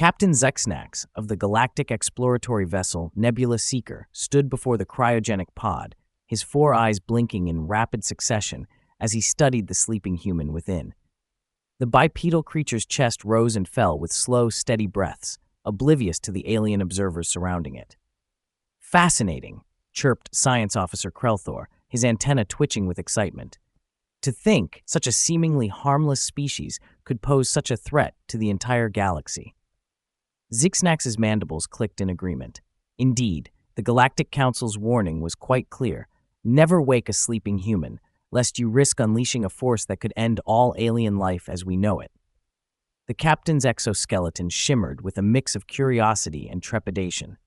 Captain Zexnax of the galactic exploratory vessel Nebula Seeker stood before the cryogenic pod, his four eyes blinking in rapid succession as he studied the sleeping human within. The bipedal creature's chest rose and fell with slow, steady breaths, oblivious to the alien observers surrounding it. "Fascinating," chirped Science Officer Krelthor, his antenna twitching with excitement. To think such a seemingly harmless species could pose such a threat to the entire galaxy. Zixnax's mandibles clicked in agreement. Indeed, the Galactic Council's warning was quite clear. Never wake a sleeping human, lest you risk unleashing a force that could end all alien life as we know it. The captain's exoskeleton shimmered with a mix of curiosity and trepidation.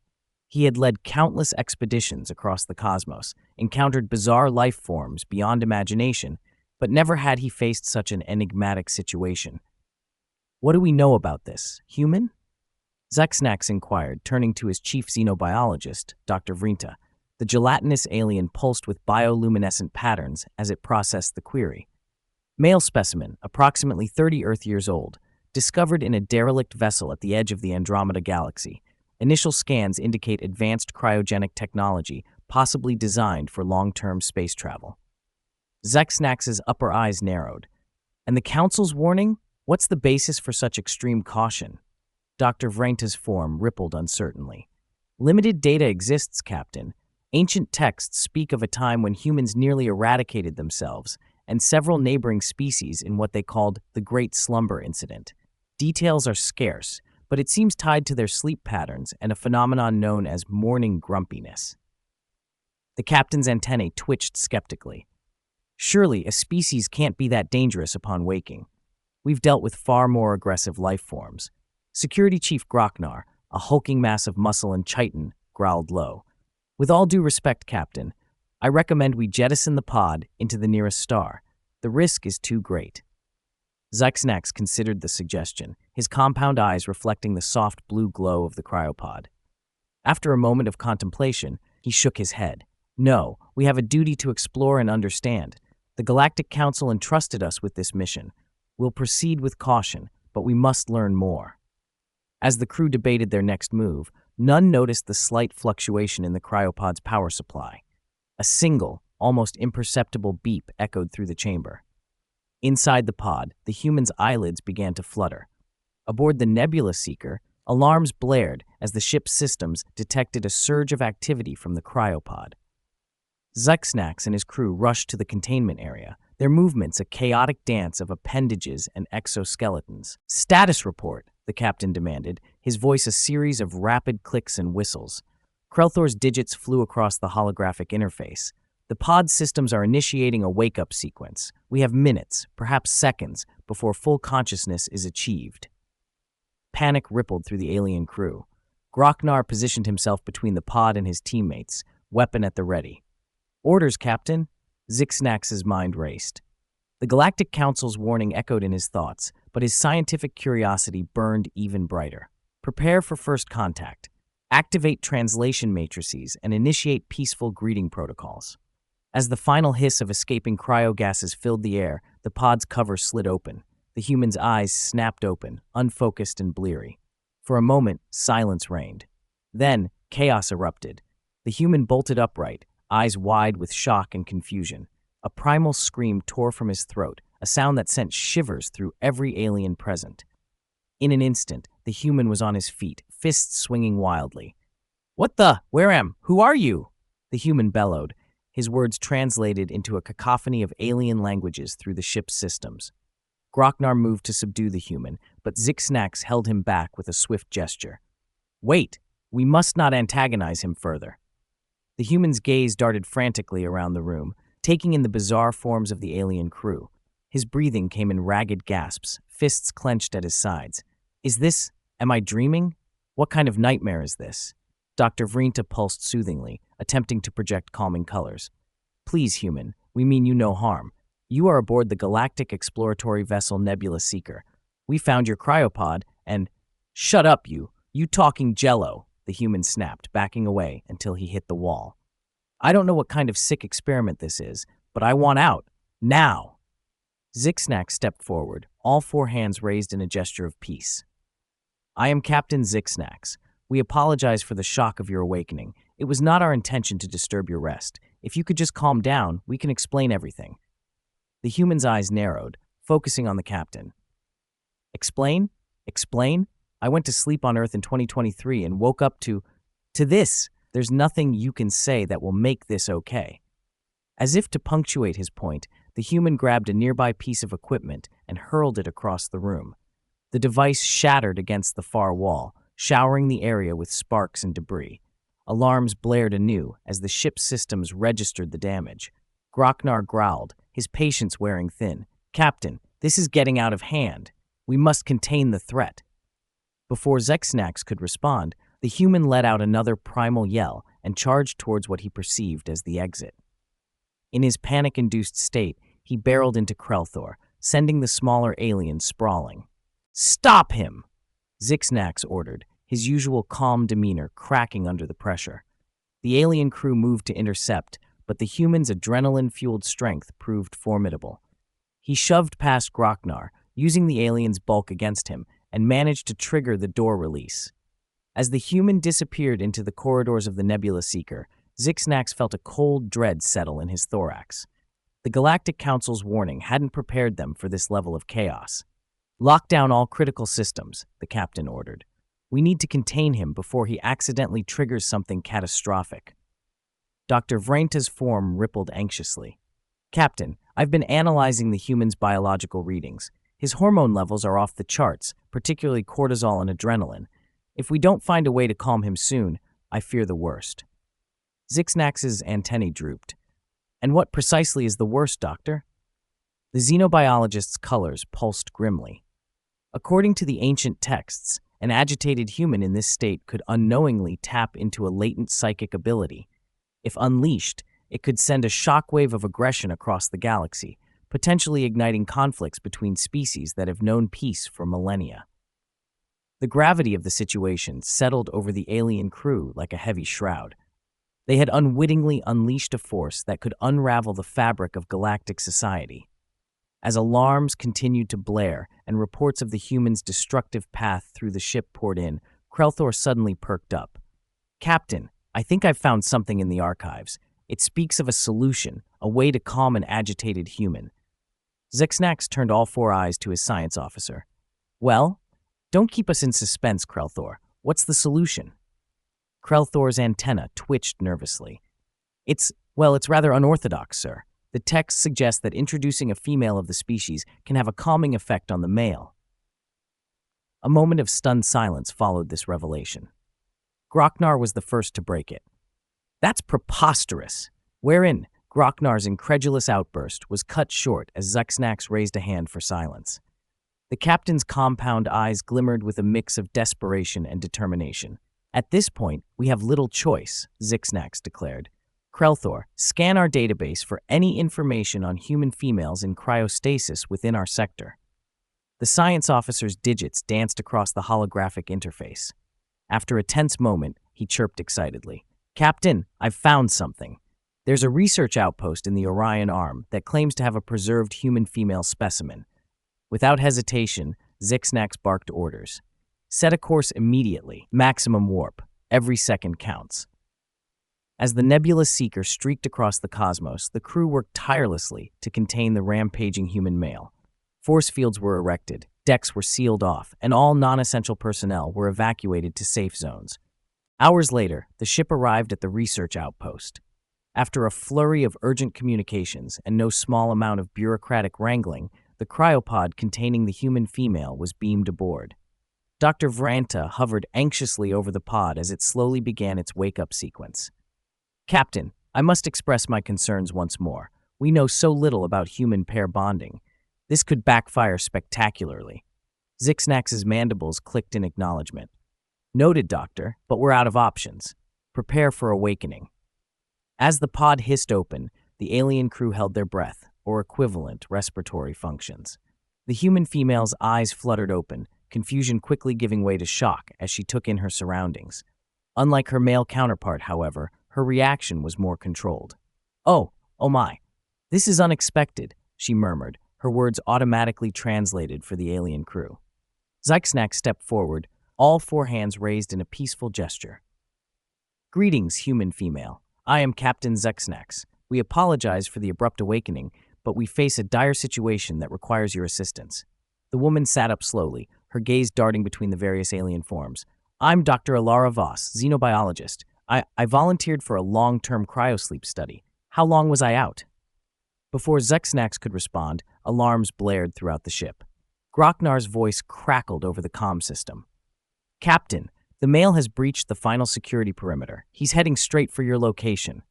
He had led countless expeditions across the cosmos, encountered bizarre life forms beyond imagination, but never had he faced such an enigmatic situation. "What do we know about this? Human?" Zexnax inquired, turning to his chief xenobiologist, Dr. Vrinta. The gelatinous alien pulsed with bioluminescent patterns as it processed the query. "Male specimen, approximately 30 Earth years old, discovered in a derelict vessel at the edge of the Andromeda Galaxy. Initial scans indicate advanced cryogenic technology, possibly designed for long-term space travel." Zexnax's upper eyes narrowed. "And the Council's warning? What's the basis for such extreme caution?" Dr. Vrinta's form rippled uncertainly. "Limited data exists, Captain. Ancient texts speak of a time when humans nearly eradicated themselves, and several neighboring species in what they called the Great Slumber Incident. Details are scarce, but it seems tied to their sleep patterns and a phenomenon known as morning grumpiness." The captain's antennae twitched skeptically. "Surely a species can't be that dangerous upon waking. We've dealt with far more aggressive life forms." Security Chief Groknar, a hulking mass of muscle and chitin, growled low. "With all due respect, Captain, I recommend we jettison the pod into the nearest star. The risk is too great." Zexnax considered the suggestion, his compound eyes reflecting the soft blue glow of the cryopod. After a moment of contemplation, he shook his head. "No, we have a duty to explore and understand. The Galactic Council entrusted us with this mission. We'll proceed with caution, but we must learn more." As the crew debated their next move, none noticed the slight fluctuation in the cryopod's power supply. A single, almost imperceptible beep echoed through the chamber. Inside the pod, the human's eyelids began to flutter. Aboard the Nebula Seeker, alarms blared as the ship's systems detected a surge of activity from the cryopod. Zexnax and his crew rushed to the containment area, their movements a chaotic dance of appendages and exoskeletons. "Status report," the captain demanded, his voice a series of rapid clicks and whistles. Krelthor's digits flew across the holographic interface. "The pod systems are initiating a wake-up sequence. We have minutes, perhaps seconds, before full consciousness is achieved." Panic rippled through the alien crew. Groknar positioned himself between the pod and his teammates, weapon at the ready. "Orders, Captain." Zixnax's mind raced. The Galactic Council's warning echoed in his thoughts, but his scientific curiosity burned even brighter. "Prepare for first contact. Activate translation matrices and initiate peaceful greeting protocols." As the final hiss of escaping cryogases filled the air, the pod's cover slid open. The human's eyes snapped open, unfocused and bleary. For a moment, silence reigned. Then, chaos erupted. The human bolted upright, eyes wide with shock and confusion. A primal scream tore from his throat, a sound that sent shivers through every alien present. In an instant, the human was on his feet, fists swinging wildly. "What the? Where am? Who are you?" The human bellowed, his words translated into a cacophony of alien languages through the ship's systems. Groknar moved to subdue the human, but Zixnax held him back with a swift gesture. "Wait, we must not antagonize him further." The human's gaze darted frantically around the room, taking in the bizarre forms of the alien crew. His breathing came in ragged gasps, fists clenched at his sides. Am I dreaming? What kind of nightmare is this?" Dr. Vrinta pulsed soothingly, attempting to project calming colors. "Please, human, we mean you no harm. You are aboard the galactic exploratory vessel Nebula Seeker. We found your cryopod and—" "Shut up, you talking jello," the human snapped, backing away until he hit the wall. "I don't know what kind of sick experiment this is, but I want out. Now!" Zixnax stepped forward, all four hands raised in a gesture of peace. I am Captain Zixnax. We apologize for the shock of your awakening. It was not our intention to disturb your rest. If you could just calm down, we can explain everything. The human's eyes narrowed, focusing on the captain. Explain? Explain? I went to sleep on Earth in 2023 and woke up to this. There's nothing you can say that will make this okay. As if to punctuate his point, the human grabbed a nearby piece of equipment and hurled it across the room. The device shattered against the far wall, showering the area with sparks and debris. Alarms blared anew as the ship's systems registered the damage. Grocknar growled, his patience wearing thin. Captain, this is getting out of hand. We must contain the threat. Before Zixnax could respond, the human let out another primal yell and charged towards what he perceived as the exit. In his panic-induced state, he barreled into Krelthor, sending the smaller alien sprawling. Stop him! Zixnax ordered, his usual calm demeanor cracking under the pressure. The alien crew moved to intercept, but the human's adrenaline-fueled strength proved formidable. He shoved past Grocknar, using the alien's bulk against him, and managed to trigger the door release. As the human disappeared into the corridors of the Nebula Seeker, Zixnax felt a cold dread settle in his thorax. The Galactic Council's warning hadn't prepared them for this level of chaos. Lock down all critical systems, the captain ordered. We need to contain him before he accidentally triggers something catastrophic. Dr. Vrenta's form rippled anxiously. Captain, I've been analyzing the human's biological readings. His hormone levels are off the charts, particularly cortisol and adrenaline. If we don't find a way to calm him soon, I fear the worst. Zixnax's antennae drooped. And what precisely is the worst, Doctor? The xenobiologist's colors pulsed grimly. According to the ancient texts, an agitated human in this state could unknowingly tap into a latent psychic ability. If unleashed, it could send a shockwave of aggression across the galaxy, potentially igniting conflicts between species that have known peace for millennia. The gravity of the situation settled over the alien crew like a heavy shroud. They had unwittingly unleashed a force that could unravel the fabric of galactic society. As alarms continued to blare and reports of the human's destructive path through the ship poured in, Krelthor suddenly perked up. Captain, I think I've found something in the archives. It speaks of a solution, a way to calm an agitated human. Zixnax turned all four eyes to his science officer. Well, don't keep us in suspense, Krelthor. What's the solution? Krelthor's antenna twitched nervously. It's rather unorthodox, sir. The text suggests that introducing a female of the species can have a calming effect on the male. A moment of stunned silence followed this revelation. Grocknar was the first to break it. That's preposterous! Wherein Grocknar's incredulous outburst was cut short as Zixnax raised a hand for silence. The captain's compound eyes glimmered with a mix of desperation and determination. At this point, we have little choice, Zixnax declared. Krelthor, scan our database for any information on human females in cryostasis within our sector. The science officer's digits danced across the holographic interface. After a tense moment, he chirped excitedly. Captain, I've found something. There's a research outpost in the Orion Arm that claims to have a preserved human female specimen. Without hesitation, Zixnax barked orders. Set a course immediately, maximum warp. Every second counts. As the Nebula Seeker streaked across the cosmos, the crew worked tirelessly to contain the rampaging human male. Force fields were erected, decks were sealed off, and all non-essential personnel were evacuated to safe zones. Hours later, the ship arrived at the research outpost. After a flurry of urgent communications and no small amount of bureaucratic wrangling, the cryopod containing the human female was beamed aboard. Dr. Vranta hovered anxiously over the pod as it slowly began its wake-up sequence. Captain, I must express my concerns once more. We know so little about human pair bonding. This could backfire spectacularly. Zixnax's mandibles clicked in acknowledgement. Noted, Doctor, but we're out of options. Prepare for awakening. As the pod hissed open, the alien crew held their breath, or equivalent respiratory functions. The human female's eyes fluttered open, confusion quickly giving way to shock as she took in her surroundings. Unlike her male counterpart, however, her reaction was more controlled. Oh my. This is unexpected, she murmured, her words automatically translated for the alien crew. Zixnax stepped forward, all four hands raised in a peaceful gesture. Greetings, human female. I am Captain Zexnax. We apologize for the abrupt awakening, but we face a dire situation that requires your assistance. The woman sat up slowly, her gaze darting between the various alien forms. I'm Dr. Alara Voss, xenobiologist. I volunteered for a long-term cryosleep study. How long was I out? Before Zexnax could respond, alarms blared throughout the ship. Groknar's voice crackled over the comm system. Captain, the male has breached the final security perimeter. He's heading straight for your location.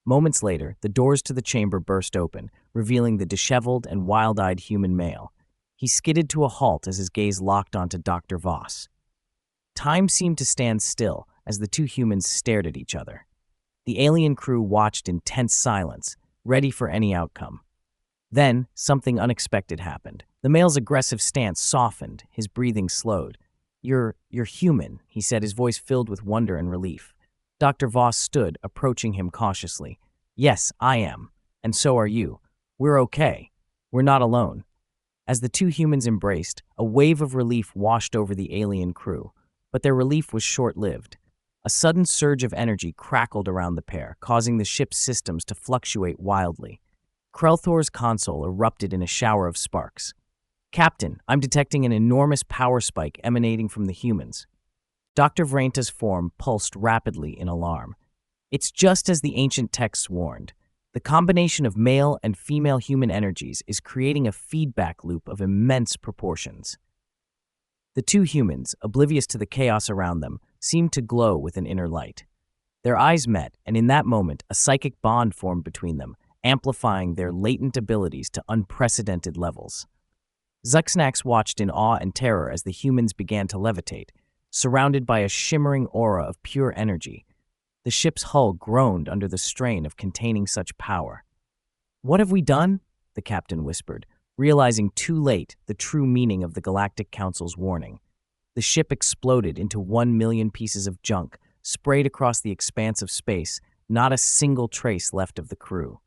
Moments later, the doors to the chamber burst open, revealing the disheveled and wild-eyed human male. He skidded to a halt as his gaze locked onto Dr. Voss. Time seemed to stand still as the two humans stared at each other. The alien crew watched in tense silence, ready for any outcome. Then, something unexpected happened. The male's aggressive stance softened, his breathing slowed. You're human, he said, his voice filled with wonder and relief. Dr. Voss stood, approaching him cautiously. Yes, I am. And so are you. We're okay. We're not alone. As the two humans embraced, a wave of relief washed over the alien crew. But their relief was short-lived. A sudden surge of energy crackled around the pair, causing the ship's systems to fluctuate wildly. Krelthor's console erupted in a shower of sparks. Captain, I'm detecting an enormous power spike emanating from the humans. Dr. Vrenta's form pulsed rapidly in alarm. It's just as the ancient texts warned. The combination of male and female human energies is creating a feedback loop of immense proportions. The two humans, oblivious to the chaos around them, seemed to glow with an inner light. Their eyes met, and in that moment, a psychic bond formed between them, amplifying their latent abilities to unprecedented levels. Zexnax watched in awe and terror as the humans began to levitate, surrounded by a shimmering aura of pure energy. The ship's hull groaned under the strain of containing such power. What have we done? The captain whispered, realizing too late the true meaning of the Galactic Council's warning. The ship exploded into 1,000,000 pieces of junk, sprayed across the expanse of space, not a single trace left of the crew.